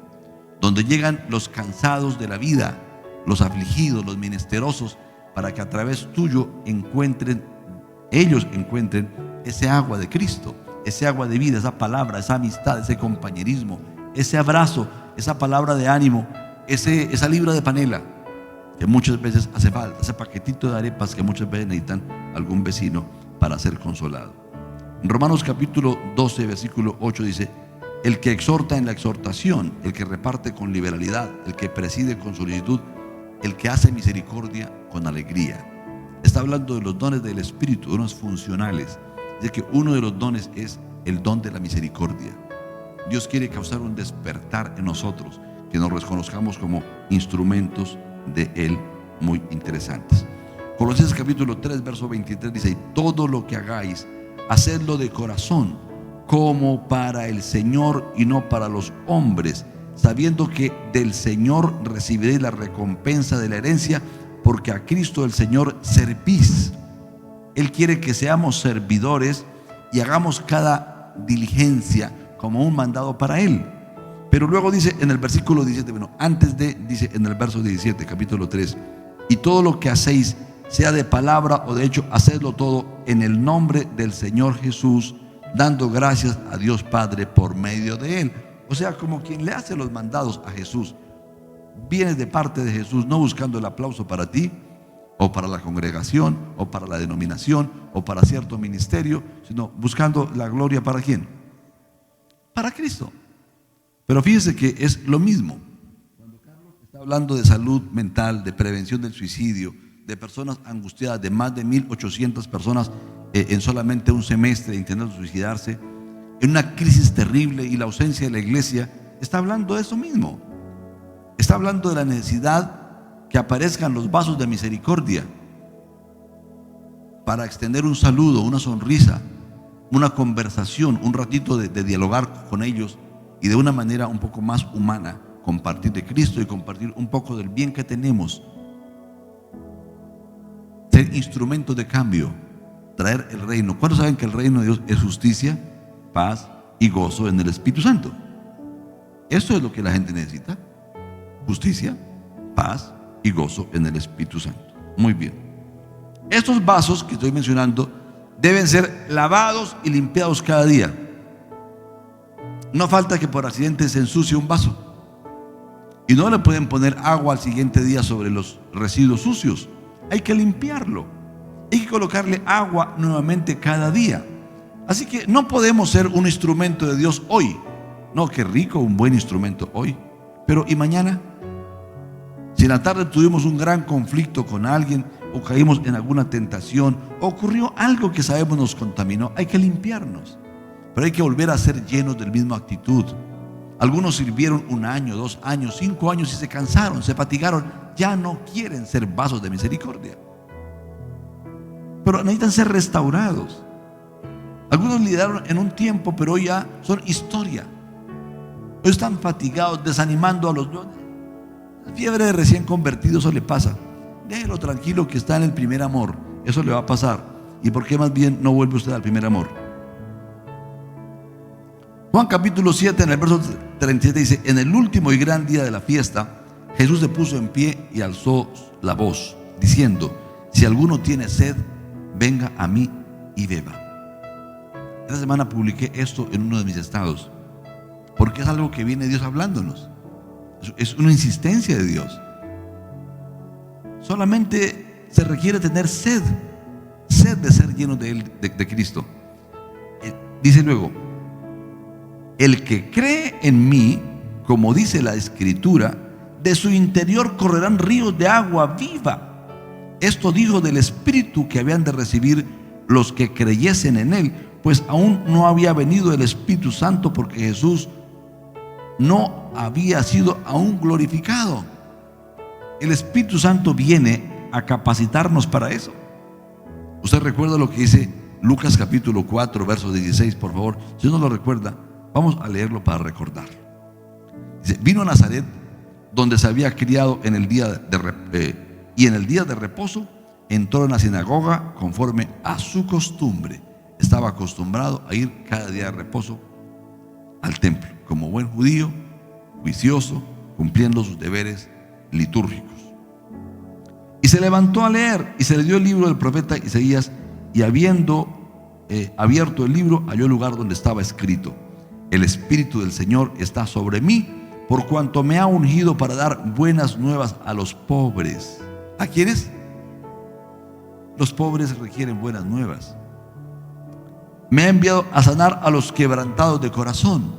donde llegan los cansados de la vida, los afligidos, los menesterosos, para que a través tuyo ellos encuentren ese agua de Cristo, ese agua de vida, esa palabra, esa amistad, ese compañerismo, ese abrazo, esa palabra de ánimo, esa libra de panela que muchas veces hace falta, ese paquetito de arepas que muchas veces necesitan algún vecino para ser consolado. En Romanos capítulo 12, versículo 8 dice: el que exhorta en la exhortación, el que reparte con liberalidad, el que preside con solicitud, el que hace misericordia con alegría. Está hablando de los dones del Espíritu, de unos funcionales. Dice que uno de los dones es el don de la misericordia. Dios quiere causar un despertar en nosotros, que nos reconozcamos como instrumentos de Él muy interesantes. Colosenses capítulo 3, verso 23 dice: y todo lo que hagáis, hacedlo de corazón, como para el Señor y no para los hombres, sabiendo que del Señor recibiréis la recompensa de la herencia, porque a Cristo el Señor servís. Él quiere que seamos servidores y hagamos cada diligencia como un mandado para Él. Pero luego dice en el versículo 17, dice en el verso 17, capítulo 3: y todo lo que hacéis, sea de palabra o de hecho, hacedlo todo en el nombre del Señor Jesús, dando gracias a Dios Padre por medio de Él. O sea, como quien le hace los mandados a Jesús. Vienes de parte de Jesús, no buscando el aplauso para ti, o para la congregación, o para la denominación, o para cierto ministerio, sino buscando la gloria ¿para quién? Para Cristo. Pero fíjese que es lo mismo. Cuando Carlos está hablando de salud mental, de prevención del suicidio, de personas angustiadas, de más de 1,800 personas en solamente un semestre intentando suicidarse, en una crisis terrible, y la ausencia de la iglesia, está hablando de eso mismo. Está hablando de la necesidad que aparezcan los vasos de misericordia para extender un saludo, una sonrisa, una conversación, un ratito de dialogar con ellos, y de una manera un poco más humana compartir de Cristo y compartir un poco del bien que tenemos. Ser instrumentos de cambio, traer el reino. ¿Cuántos saben que el reino de Dios es justicia, paz y gozo en el Espíritu Santo? Eso es lo que la gente necesita: justicia, paz y gozo en el Espíritu Santo. Muy bien. Estos vasos que estoy mencionando deben ser lavados y limpiados cada día. No falta que por accidente se ensucie un vaso, y no le pueden poner agua al siguiente día sobre los residuos sucios. Hay que limpiarlo, hay que colocarle agua nuevamente cada día. Así que no podemos ser un instrumento de Dios hoy. No, qué rico, un buen instrumento hoy, pero ¿y mañana? Si en la tarde tuvimos un gran conflicto con alguien, o caímos en alguna tentación, o ocurrió algo que sabemos nos contaminó, hay que limpiarnos. Pero hay que volver a ser llenos del mismo actitud. Algunos sirvieron 1 año, 2 años, 5 años y se cansaron, se fatigaron. Ya no quieren ser vasos de misericordia, pero necesitan ser restaurados. Algunos lideraron en un tiempo, pero hoy ya son historia. Hoy están fatigados, desanimando a los nuevos. La fiebre de recién convertido, eso le pasa. Déjelo tranquilo, que está en el primer amor. Eso le va a pasar. ¿Y por qué más bien no vuelve usted al primer amor? Juan capítulo 7, en el verso 37 dice: en el último y gran día de la fiesta, Jesús se puso en pie y alzó la voz, diciendo: si alguno tiene sed, venga a mí y beba. Esta semana publiqué esto en uno de mis estados, porque es algo que viene Dios hablándonos. Es una insistencia de Dios. Solamente se requiere tener sed de ser lleno de Él, de Cristo. Dice luego: el que cree en mí, como dice la Escritura, de su interior correrán ríos de agua viva. Esto dijo del Espíritu que habían de recibir los que creyesen en Él, pues aún no había venido el Espíritu Santo, porque Jesús no había sido aún glorificado. El Espíritu Santo viene a capacitarnos para eso. Usted recuerda lo que dice Lucas capítulo 4, verso 16, por favor. Si no lo recuerda, vamos a leerlo para recordar. Dice: vino a Nazaret, donde se había criado en el día y en el día de reposo entró en la sinagoga conforme a su costumbre. Estaba acostumbrado a ir cada día de reposo al templo, como buen judío, juicioso, cumpliendo sus deberes litúrgicos. Y se levantó a leer, y se le dio el libro del profeta Isaías, y habiendo abierto el libro, halló el lugar donde estaba escrito: el Espíritu del Señor está sobre mí, por cuanto me ha ungido para dar buenas nuevas a los pobres. ¿A quiénes? Los pobres requieren buenas nuevas. Me ha enviado a sanar a los quebrantados de corazón.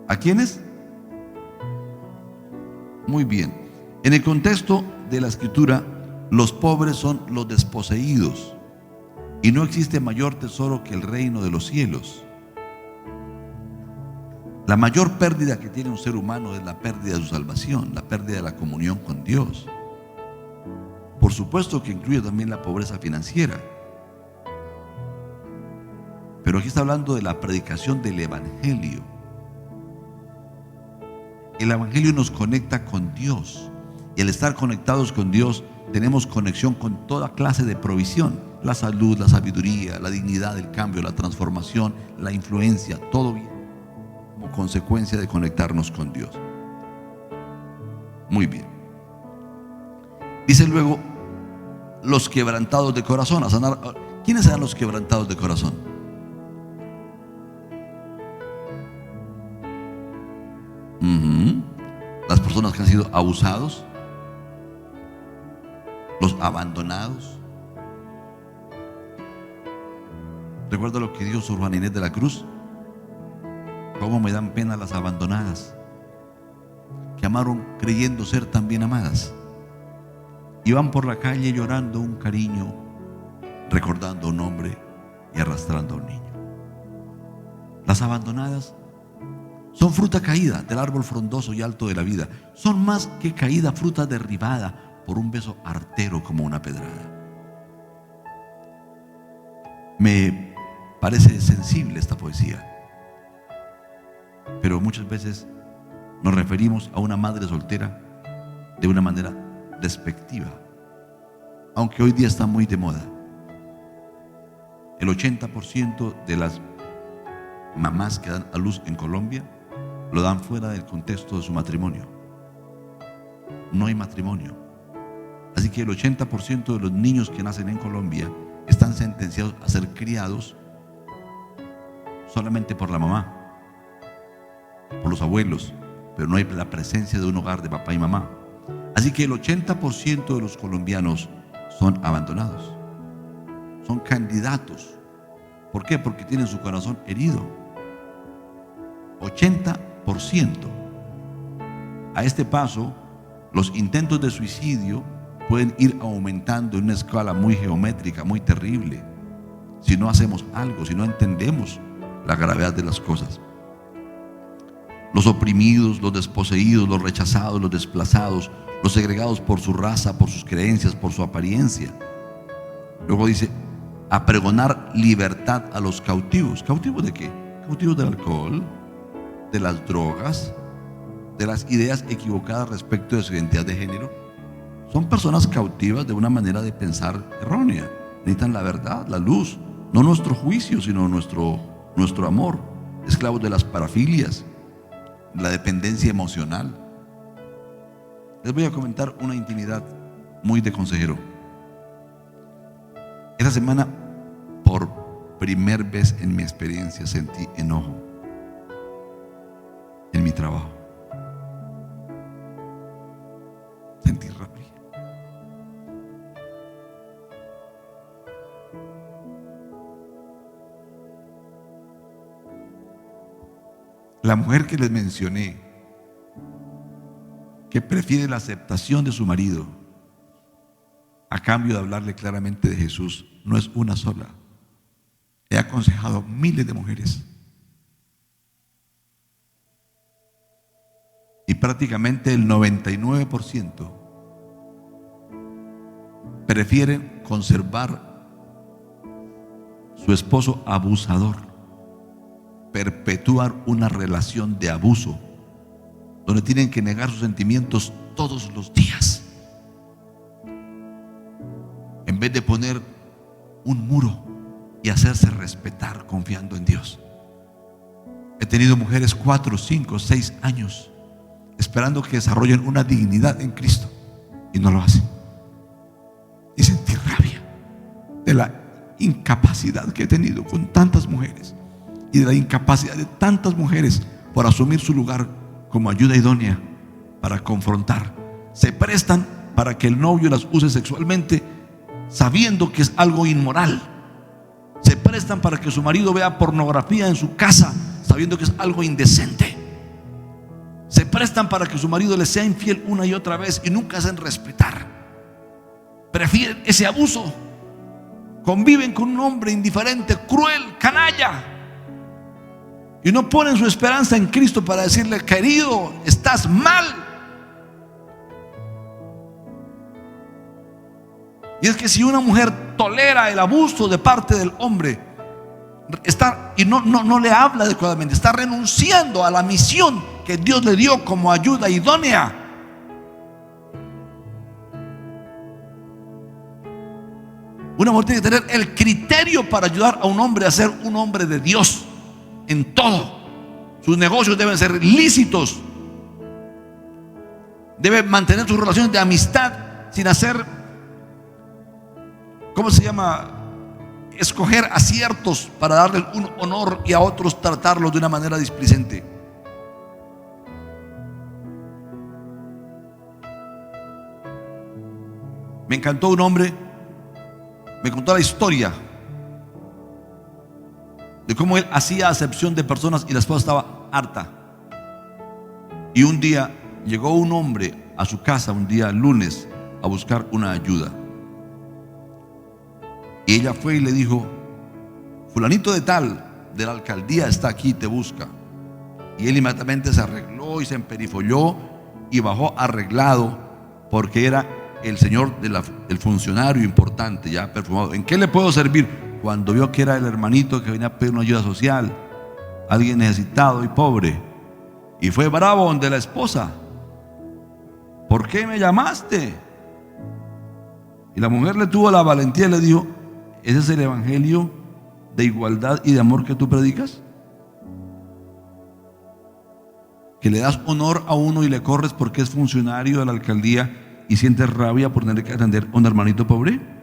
¿A quiénes? Muy bien. En el contexto de la Escritura, los pobres son los desposeídos, y no existe mayor tesoro que el reino de los cielos. La mayor pérdida que tiene un ser humano es la pérdida de su salvación, la pérdida de la comunión con Dios. Por supuesto que incluye también la pobreza financiera. Pero aquí está hablando de la predicación del Evangelio. El Evangelio nos conecta con Dios. Y al estar conectados con Dios, tenemos conexión con toda clase de provisión: la salud, la sabiduría, la dignidad, el cambio, la transformación, la influencia, todo bien, como consecuencia de conectarnos con Dios. Muy bien. Dice luego: los quebrantados de corazón, a sanar. ¿Quiénes eran los quebrantados de corazón? Las personas que han sido abusados, los abandonados. Recuerda lo que dijo Sor Juana Inés de la Cruz: cómo me dan pena las abandonadas, que amaron creyendo ser también amadas, y van por la calle llorando un cariño, recordando a un hombre y arrastrando a un niño. Las abandonadas son fruta caída del árbol frondoso y alto de la vida. Son más que caída, fruta derribada por un beso artero como una pedrada. Me parece sensible esta poesía, pero muchas veces nos referimos a una madre soltera de una manera despectiva, aunque hoy día está muy de moda. El 80% de las mamás que dan a luz en Colombia lo dan fuera del contexto de su matrimonio. No hay matrimonio. Así que el 80% de los niños que nacen en Colombia están sentenciados a ser criados solamente por la mamá, por los abuelos, pero no hay la presencia de un hogar de papá y mamá. Así que el 80% de los colombianos son abandonados, son candidatos. ¿Por qué? Porque tienen su corazón herido. 80%. A este paso, los intentos de suicidio pueden ir aumentando en una escala muy geométrica, muy terrible, si no hacemos algo, si no entendemos la gravedad de las cosas. Los oprimidos, los desposeídos, los rechazados, los desplazados, los segregados por su raza, por sus creencias, por su apariencia. Luego dice: a pregonar libertad a los cautivos. ¿Cautivos de qué? Cautivos del alcohol, de las drogas, de las ideas equivocadas respecto de su identidad de género. Son personas cautivas de una manera de pensar errónea. Necesitan la verdad, la luz, no nuestro juicio, sino nuestro amor. Esclavos de las parafilias, la dependencia emocional. Les voy a comentar una intimidad muy de consejero. Esta semana, por primera vez en mi experiencia, sentí enojo en mi trabajo. Sentí rabia. La mujer que les mencioné, que prefiere la aceptación de su marido a cambio de hablarle claramente de Jesús, no es una sola. He aconsejado miles de mujeres y prácticamente el 99% prefieren conservar su esposo abusador, perpetuar una relación de abuso donde tienen que negar sus sentimientos todos los días, en vez de poner un muro y hacerse respetar confiando en Dios. He tenido mujeres 4, 5, 6 años esperando que desarrollen una dignidad en Cristo y no lo hacen. Y sentí rabia de la incapacidad que he tenido con tantas mujeres y de la incapacidad de tantas mujeres por asumir su lugar como ayuda idónea para confrontar. Se prestan para que el novio las use sexualmente sabiendo que es algo inmoral. Se prestan para que su marido vea pornografía en su casa sabiendo que es algo indecente. Se prestan para que su marido les sea infiel una y otra vez y nunca hacen respetar. Prefieren ese abuso. Conviven con un hombre indiferente, cruel, canalla, y no ponen su esperanza en Cristo para decirle: querido, estás mal. Y es que si una mujer tolera el abuso de parte del hombre, no le habla adecuadamente, está renunciando a la misión que Dios le dio como ayuda idónea. Una mujer tiene que tener el criterio para ayudar a un hombre a ser un hombre de Dios en todo. Sus negocios deben ser lícitos. Debe mantener sus relaciones de amistad sin hacer, ¿cómo se llama?, escoger a ciertos para darles un honor y a otros tratarlos de una manera displicente. Me encantó un hombre, me contó la historia de cómo él hacía acepción de personas y la esposa estaba harta. Y un día llegó un hombre a su casa, un día lunes, a buscar una ayuda. Y ella fue y le dijo: fulanito de tal, de la alcaldía, está aquí, te busca. Y él inmediatamente se arregló y se emperifolló y bajó arreglado, porque era el señor del funcionario importante, ya perfumado. ¿En qué le puedo servir? Cuando vio que era el hermanito que venía a pedir una ayuda social, alguien necesitado y pobre, y fue bravo donde la esposa: ¿por qué me llamaste? Y la mujer le tuvo la valentía y le dijo: ¿ese es el evangelio de igualdad y de amor que tú predicas? Que le das honor a uno y le corres porque es funcionario de la alcaldía y sientes rabia por tener que atender a un hermanito pobre.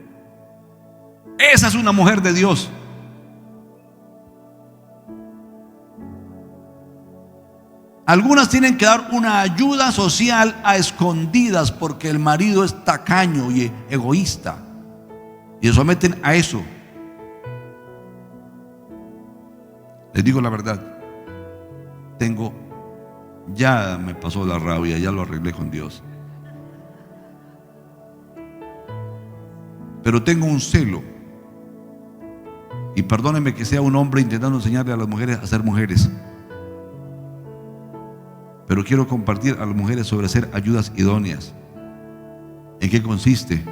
Esa es una mujer de Dios. Algunas tienen que dar una ayuda social a escondidas porque el marido es tacaño y egoísta, y se someten a eso. Les digo la verdad, ya me pasó la rabia, ya lo arreglé con Dios, pero tengo un celo. Y perdónenme que sea un hombre intentando enseñarle a las mujeres a ser mujeres, pero quiero compartir a las mujeres sobre ser ayudas idóneas. ¿En qué consiste?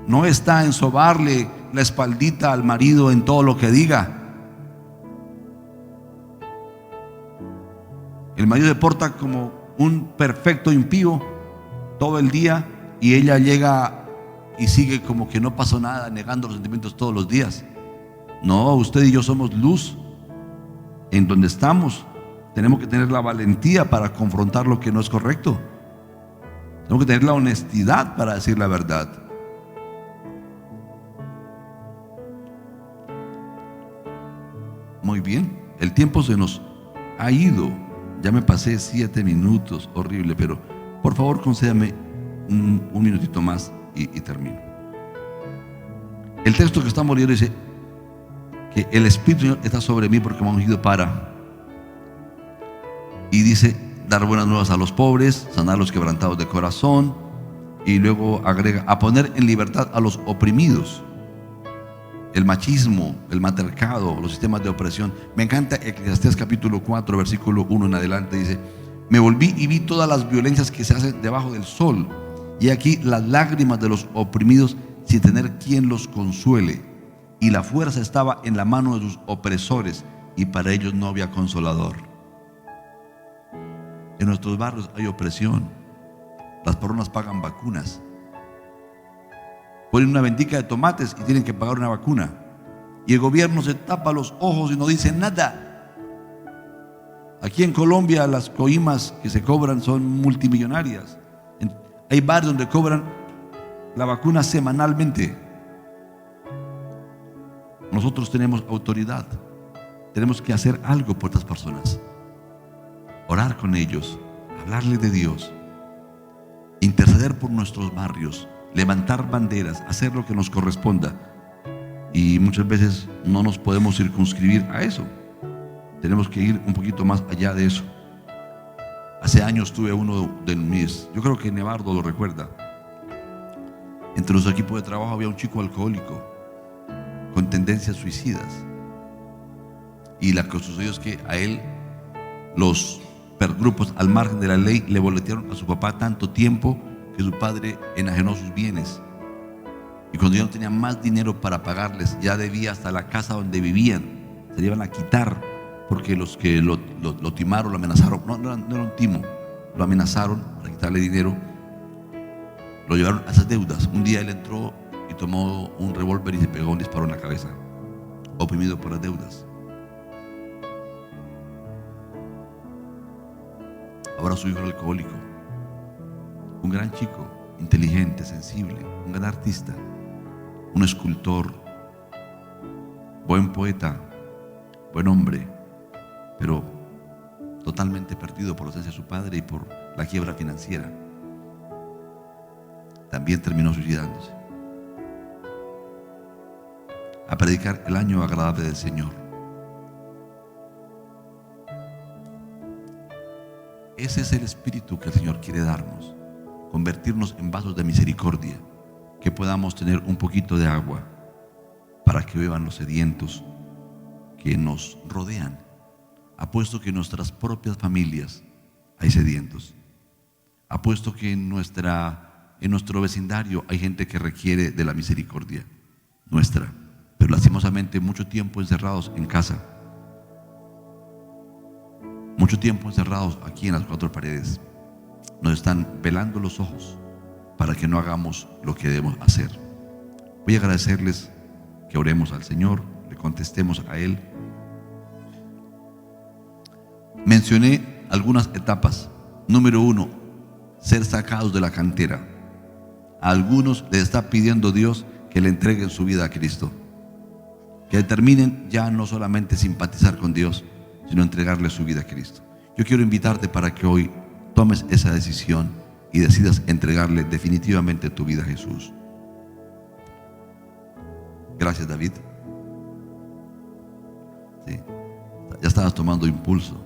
No está en sobarle la espaldita al marido en todo lo que diga. El marido se porta como un perfecto impío todo el día y ella llega y sigue como que no pasó nada, negando los sentimientos todos los días. No, usted y yo somos luz en donde estamos. Tenemos que tener la valentía para confrontar lo que no es correcto. Tengo que tener la honestidad para decir la verdad. Muy bien, el tiempo se nos ha ido. Ya me pasé 7 minutos, horrible, pero por favor concédame un minutito más y termino. El texto que estamos leyendo dice que el Espíritu Señor está sobre mí porque me ha ungido para, y dice, dar buenas nuevas a los pobres, sanar a los quebrantados de corazón, y luego agrega, a poner en libertad a los oprimidos. El machismo, el matriarcado, los sistemas de opresión. Me encanta Eclesiastés capítulo 4, versículo 1 en adelante, dice, me volví y vi todas las violencias que se hacen debajo del sol, y aquí las lágrimas de los oprimidos sin tener quien los consuele, y la fuerza estaba en la mano de sus opresores, y para ellos no había consolador. En nuestros barrios hay opresión. Las personas pagan vacunas. Ponen una ventica de tomates y tienen que pagar una vacuna. Y el gobierno se tapa los ojos y no dice nada. Aquí en Colombia las coimas que se cobran son multimillonarias. Hay barrios donde cobran la vacuna semanalmente. Nosotros tenemos autoridad. Tenemos que hacer algo por estas personas. Orar con ellos, hablarles de Dios, interceder por nuestros barrios, levantar banderas, hacer lo que nos corresponda. Y muchas veces no nos podemos circunscribir a eso. Tenemos que ir un poquito más allá de eso. Hace años tuve uno de mis, yo creo que Nevardo lo recuerda. Entre los equipos de trabajo había un chico alcohólico con tendencias suicidas. Y lo que sucedió es que a él los grupos al margen de la ley le boletearon a su papá tanto tiempo que su padre enajenó sus bienes, y cuando ya no tenía más dinero para pagarles, ya debía hasta la casa donde vivían, se le iban a quitar, porque los que lo timaron, lo amenazaron, no era un timo, lo amenazaron para quitarle dinero, lo llevaron a esas deudas. Un día él entró y tomó un revólver y se pegó un disparo en la cabeza, oprimido por las deudas. Ahora su hijo era alcohólico, un gran chico, inteligente, sensible, un gran artista, un escultor, buen poeta, buen hombre, pero totalmente perdido por la ausencia de su padre y por la quiebra financiera. También terminó suicidándose. A predicar el año agradable del Señor. Ese es el espíritu que el Señor quiere darnos, convertirnos en vasos de misericordia, que podamos tener un poquito de agua para que beban los sedientos que nos rodean. Apuesto que en nuestras propias familias hay sedientos. Apuesto que en nuestro vecindario hay gente que requiere de la misericordia nuestra, pero lastimosamente mucho tiempo encerrados en casa. Mucho tiempo encerrados aquí en las 4 paredes. Nos están velando los ojos para que no hagamos lo que debemos hacer. Voy a agradecerles que oremos al Señor, le contestemos a Él. Mencioné algunas etapas. Número 1, ser sacados de la cantera. A algunos les está pidiendo Dios que le entreguen su vida a Cristo, que determinen ya no solamente simpatizar con Dios, sino entregarle su vida a Cristo. Yo quiero invitarte para que hoy tomes esa decisión y decidas entregarle definitivamente tu vida a Jesús. Gracias, David. Sí, ya estabas tomando impulso.